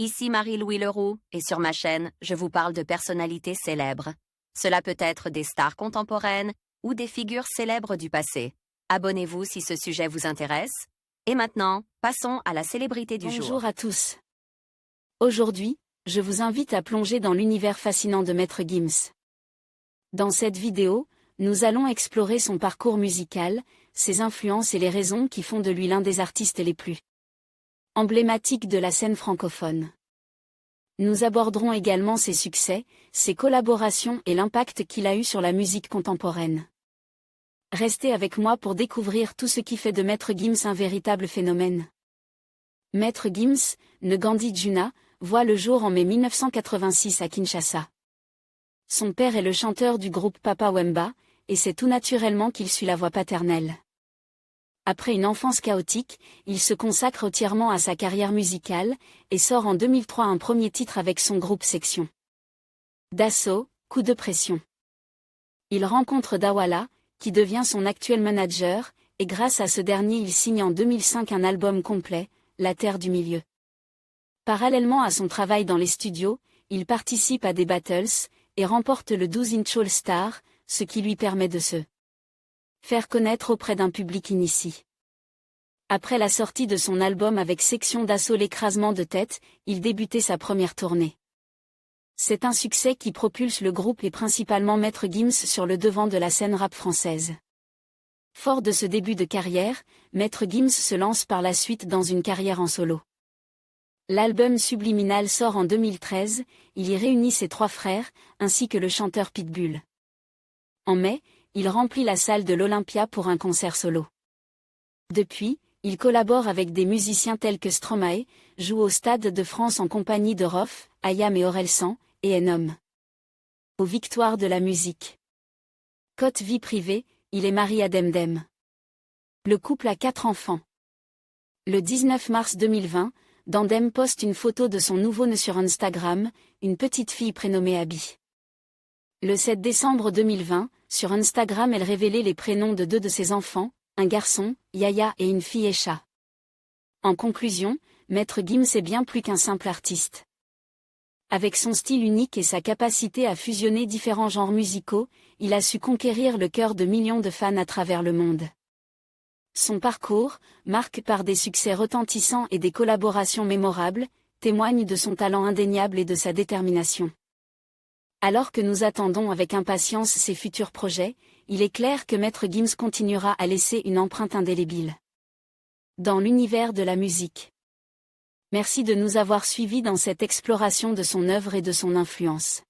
Ici Marie-Louis Leroux, et sur ma chaîne, je vous parle de personnalités célèbres. Cela peut être des stars contemporaines ou des figures célèbres du passé. Abonnez-vous si ce sujet vous intéresse. Et maintenant, passons à la célébrité du jour. Bonjour à tous. Aujourd'hui, je vous invite à plonger dans l'univers fascinant de Maître Gims. Dans cette vidéo, nous allons explorer son parcours musical, ses influences et les raisons qui font de lui l'un des artistes les plus emblématiques de la scène francophone. Nous aborderons également ses succès, ses collaborations et l'impact qu'il a eu sur la musique contemporaine. Restez avec moi pour découvrir tout ce qui fait de Maître Gims un véritable phénomène. Maître Gims, Ngandi Djuna, voit le jour en mai 1986 à Kinshasa. Son père est le chanteur du groupe Papa Wemba, et c'est tout naturellement qu'il suit la voie paternelle. Après une enfance chaotique, il se consacre entièrement à sa carrière musicale, et sort en 2003 un premier titre avec son groupe Section d'Assaut, Coup de pression. Il rencontre Dawala, qui devient son actuel manager, et grâce à ce dernier il signe en 2005 un album complet, La Terre du Milieu. Parallèlement à son travail dans les studios, il participe à des battles, et remporte le 12 Inch All Star, ce qui lui permet de se faire connaître auprès d'un public initié. Après la sortie de son album avec Section d'Assaut L'écrasement de tête, il débutait sa première tournée. C'est un succès qui propulse le groupe et principalement Maître Gims sur le devant de la scène rap française. Fort de ce début de carrière, Maître Gims se lance par la suite dans une carrière en solo. L'album Subliminal sort en 2013, il y réunit ses trois frères, ainsi que le chanteur Pitbull. En mai, il remplit la salle de l'Olympia pour un concert solo. Depuis, il collabore avec des musiciens tels que Stromae, joue au Stade de France en compagnie de Rof, Ayam et Orelsan, et Enom. Aux victoires de la musique. Côté vie privée, il est marié à Demdem. Le couple a 4 enfants. Le 19 mars 2020, Demdem poste une photo de son nouveau-né sur Instagram, une petite fille prénommée Abby. Le 7 décembre 2020, sur Instagram elle révélait les prénoms de 2 de ses enfants, un garçon, Yaya et une fille Esha. En conclusion, Maître Gims est bien plus qu'un simple artiste. Avec son style unique et sa capacité à fusionner différents genres musicaux, il a su conquérir le cœur de millions de fans à travers le monde. Son parcours, marqué par des succès retentissants et des collaborations mémorables, témoigne de son talent indéniable et de sa détermination. Alors que nous attendons avec impatience ses futurs projets, il est clair que Maître Gims continuera à laisser une empreinte indélébile dans l'univers de la musique. Merci de nous avoir suivis dans cette exploration de son œuvre et de son influence.